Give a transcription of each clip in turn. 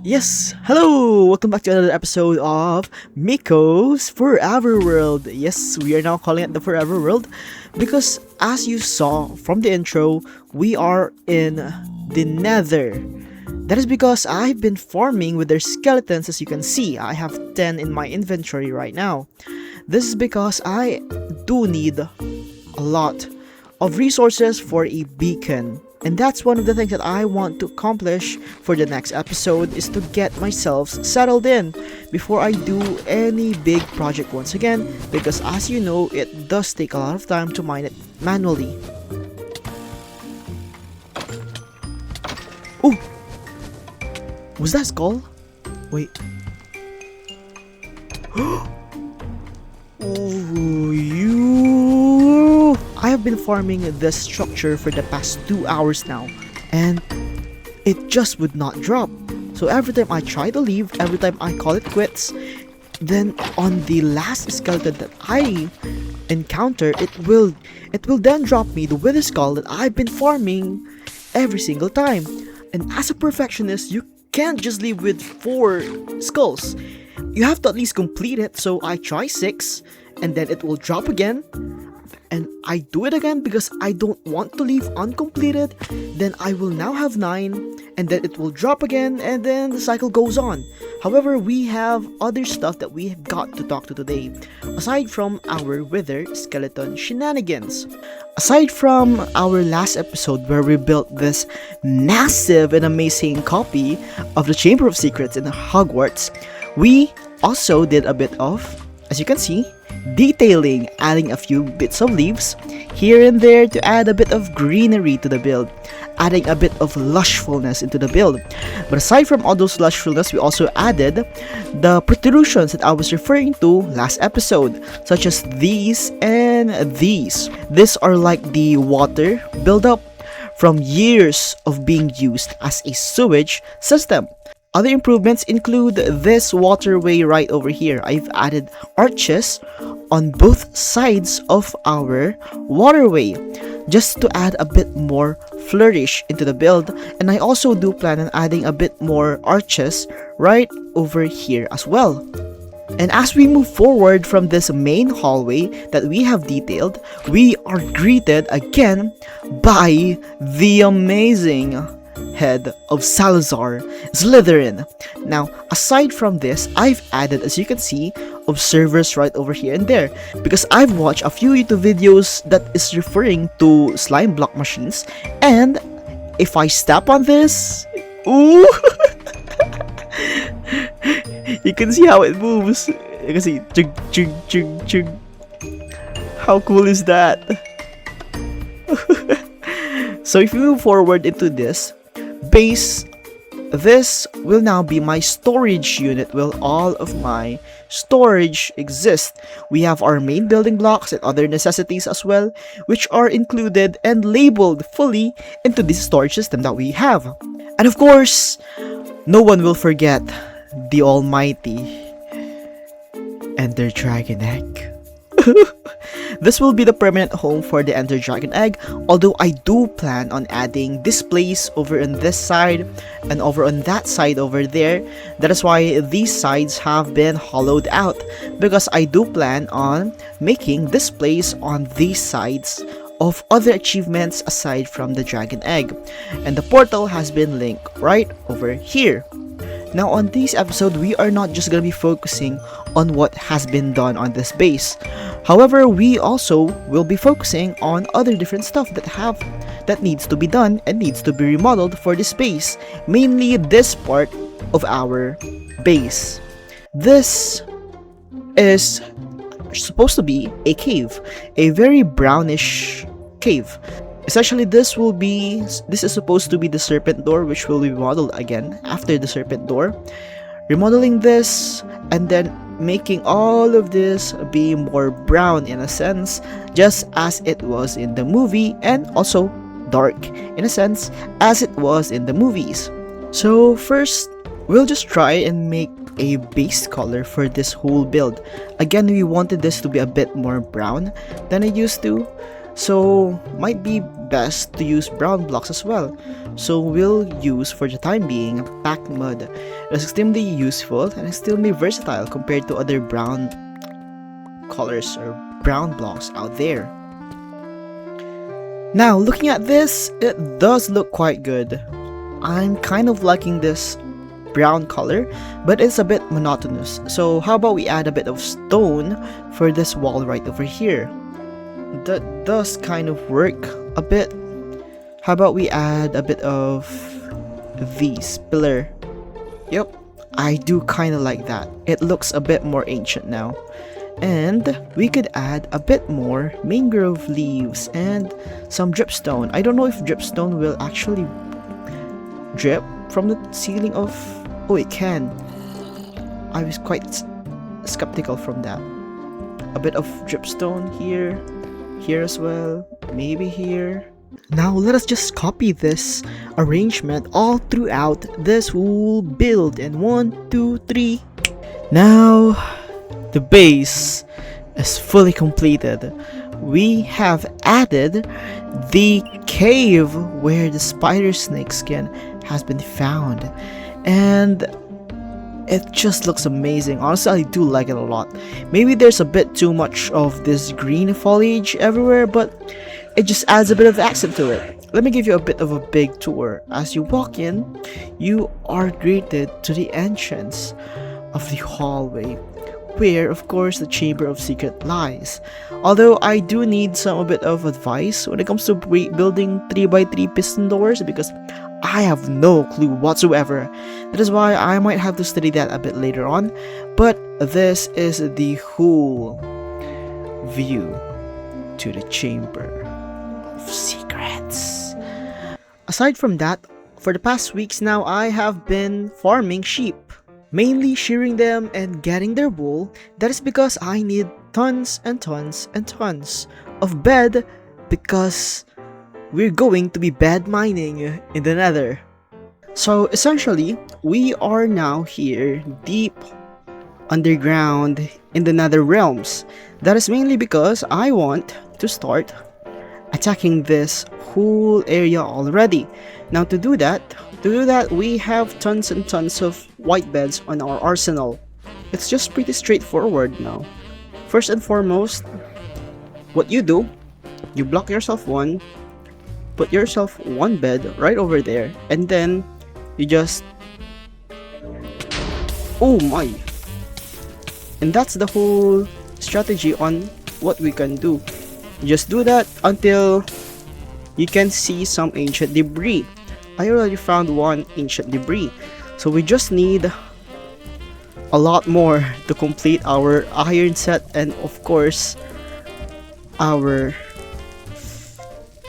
Yes, hello! Welcome back to another episode of Miko's Forever World. Yes, we are now calling it the Forever World because as you saw from the intro, we are in the Nether. That is because I've been farming with their skeletons. As you can see, I have 10 in my inventory right now. This is because I do need a lot of resources for a beacon. And that's one of the things that I want to accomplish for the next episode, is to get myself settled in before I do any big project once again, because as you know, it does take a lot of time to mine it manually. Oh! Was that skull? Wait. Oh, you! I have been farming this structure for the past 2 hours now, and it just would not drop. So every time I try to leave, every time I call it quits, then on the last skeleton that I encounter, it will then drop me the wither skull that I've been farming every single time. And as a perfectionist, you can't just leave with 4 skulls. You have to at least complete it. So I try 6, and then it will drop again, and I do it again because I don't want to leave uncompleted. Then I will now have 9, and then it will drop again, and then the cycle goes on. However, we have other stuff that we have got to talk to today, aside from our wither skeleton shenanigans. Aside from our last episode where we built this massive and amazing copy of the Chamber of Secrets in Hogwarts, we also did a bit of, as you can see, detailing, adding a few bits of leaves here and there to add a bit of greenery to the build, adding a bit of lushfulness into the build. But aside from all those lushfulness, we also added the protrusions that I was referring to last episode, such as these and these. These are like the water buildup from years of being used as a sewage system. Other improvements include this waterway right over here. I've added arches on both sides of our waterway just to add a bit more flourish into the build, and I also do plan on adding a bit more arches right over here as well. And as we move forward from this main hallway that we have detailed, we are greeted again by the amazing head of Salazar Slytherin. Now, aside from this, I've added, as you can see, observers right over here and there, because I've watched a few YouTube videos that is referring to slime block machines, and if I step on this, ooh, you can see how it moves. You can see, chug, chug, chug, chug. How cool is that? So if you move forward into this base, this will now be my storage unit where all of my storage exists. We have our main building blocks and other necessities as well, which are included and labeled fully into this storage system that we have. And of course, no one will forget the almighty Ender Dragon Egg. This will be the permanent home for the Ender Dragon Egg, although I do plan on adding displays over on this side and over on that side over there. That is why these sides have been hollowed out, because I do plan on making displays on these sides of other achievements aside from the Dragon Egg. And the portal has been linked right over here. Now on this episode, we are not just going to be focusing on what has been done on this base. However, we also will be focusing on other different stuff that needs to be done and needs to be remodeled for this base. Mainly this part of our base. This is supposed to be a cave, a very brownish cave. Essentially, this is supposed to be the Serpent Door, which will be modeled again after the Serpent Door. Remodeling this and then making all of this be more brown in a sense, just as it was in the movie, and also dark in a sense as it was in the movies. So first, we'll just try and make a base color for this whole build. Again, we wanted this to be a bit more brown than it used to. So might be best to use brown blocks as well. So we'll use for the time being packed mud. It's extremely useful and extremely versatile compared to other brown colors or brown blocks out there. Now looking at this, it does look quite good. I'm kind of liking this brown color, but it's a bit monotonous. So how about we add a bit of stone for this wall right over here? That does kind of work a bit. How about we add a bit of these pillar? Yep, I do kind of like that. It looks a bit more ancient now. And we could add a bit more mangrove leaves and some dripstone. I don't know if dripstone will actually drip from the ceiling of... Oh, it can. I was quite skeptical from that. A bit of dripstone here, here as well, maybe here. Now let us just copy this arrangement all throughout this whole build. And 1, 2, 3. Now the base is fully completed. We have added the cave where the spider snake skin has been found, and it just looks amazing. Honestly, I do like it a lot. Maybe there's a bit too much of this green foliage everywhere, but it just adds a bit of accent to it. Let me give you a bit of a big tour. As you walk in, you are greeted to the entrance of the hallway, where of course the Chamber of Secret lies. Although I do need some a bit of advice when it comes to building 3x3 piston doors, because I have no clue whatsoever. That is why I might have to study that a bit later on. But this is the whole view to the Chamber of Secrets. Aside from that, for the past weeks now, I have been farming sheep, mainly shearing them and getting their wool. That is because I need tons and tons and tons of bed, because we're going to be bed mining in the Nether. So essentially, we are now here deep underground in the Nether realms. That is mainly because I want to start attacking this whole area already. Now to do that, we have tons and tons of white beds on our arsenal. It's just pretty straightforward now. First and foremost, what you do, you block yourself one, put yourself one bed right over there, and then you just... Oh my! And that's the whole strategy on what we can do. You just do that until you can see some ancient debris. I already found one ancient debris, so we just need a lot more to complete our iron set and of course our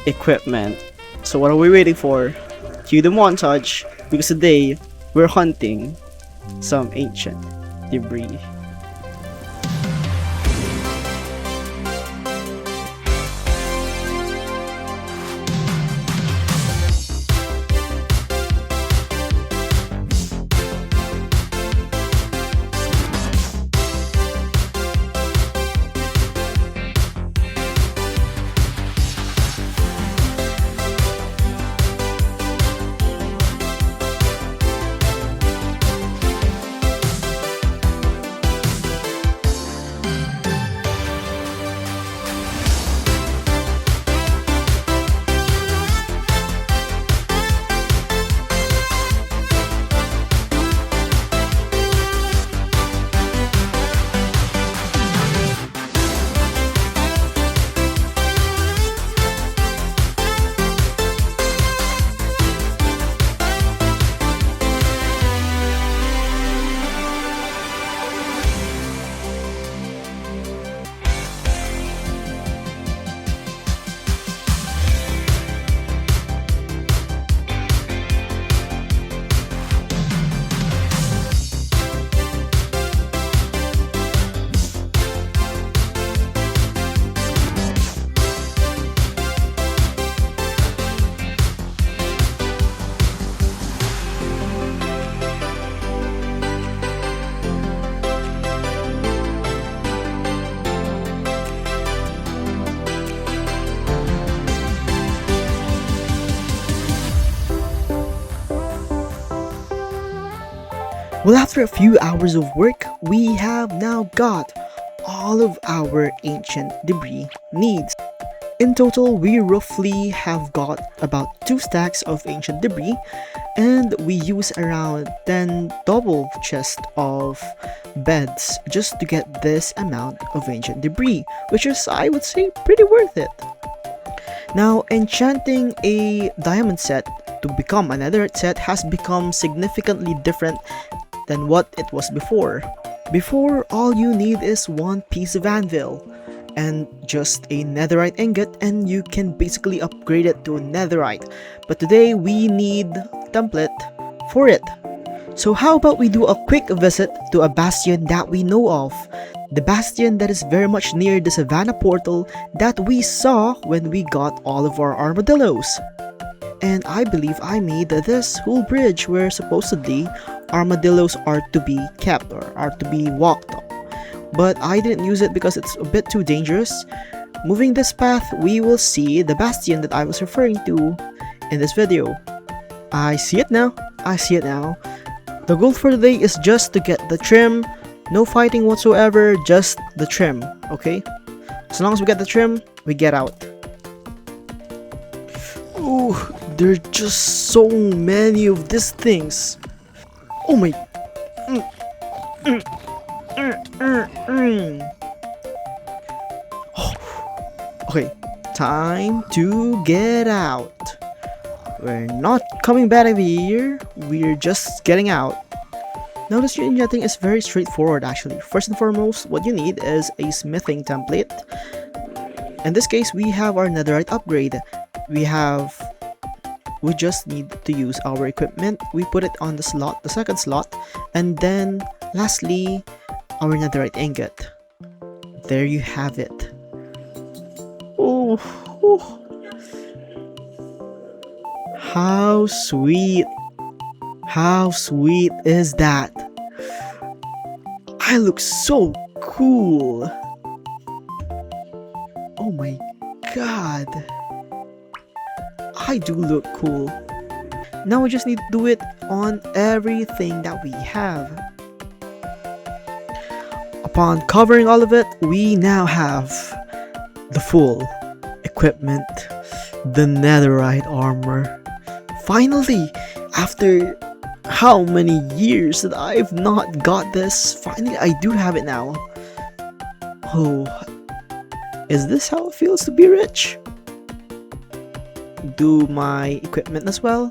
equipment. So what are we waiting for? Cue the montage, because today we're hunting some ancient debris. Well, after a few hours of work, we have now got all of our ancient debris needs. In total, we roughly have got about 2 stacks of ancient debris, and we use around 10 double chests of beds just to get this amount of ancient debris, which is, I would say, pretty worth it. Now, enchanting a diamond set to become a netherite set has become significantly different than what it was before. Before, all you need is one piece of anvil and just a netherite ingot, and you can basically upgrade it to netherite. But today we need template for it. So how about we do a quick visit to a bastion that we know of. The bastion that is very much near the Savannah portal that we saw when we got all of our armadillos. And I believe I made this whole bridge where supposedly armadillos are to be kept or are to be walked on. But I didn't use it because it's a bit too dangerous. Moving this path, we will see the bastion that I was referring to in this video. I see it now. The goal for today is just to get the trim. No fighting whatsoever, just the trim, okay? As long as we get the trim, we get out. Oh, there are just so many of these things. Oh my... Oh. Okay, time to get out. We're not coming back over here, we're just getting out. Now this enchanting is very straightforward actually. First and foremost, what you need is a smithing template. In this case, we have our netherite upgrade. We just need to use our equipment. We put it on the slot, the second slot, and then lastly, our netherite ingot. There you have it. Oh. How sweet. How sweet is that? I look so cool. Oh my god. I do look cool. Now we just need to do it on everything that we have. Upon covering all of it, we now have the full equipment, the netherite armor. Finally, after how many years that I've not got this, finally I do have it now. Oh, is this how it feels to be rich? Do my equipment as well.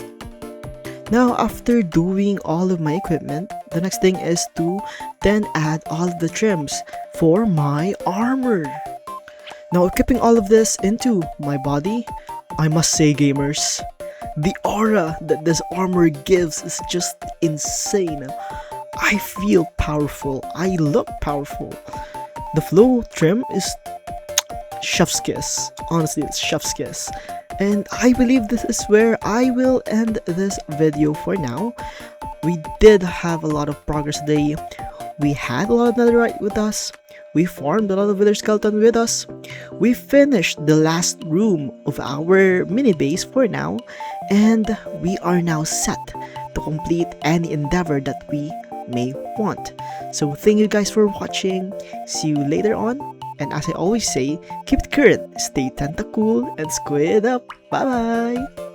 Now after doing all of my equipment, the next thing is to then add all of the trims for my armor. Now equipping all of this into my body, I must say gamers, the aura that this armor gives is just insane. I feel powerful, I look powerful. The flow trim is chef's kiss, honestly it's chef's kiss. And I believe this is where I will end this video for now. We did have a lot of progress today. We had a lot of netherite with us. We farmed a lot of wither skeleton with us. We finished the last room of our mini base for now. And we are now set to complete any endeavor that we may want. So thank you guys for watching. See you later on. And as I always say, keep it current, stay tentacool, and squid up. Bye bye!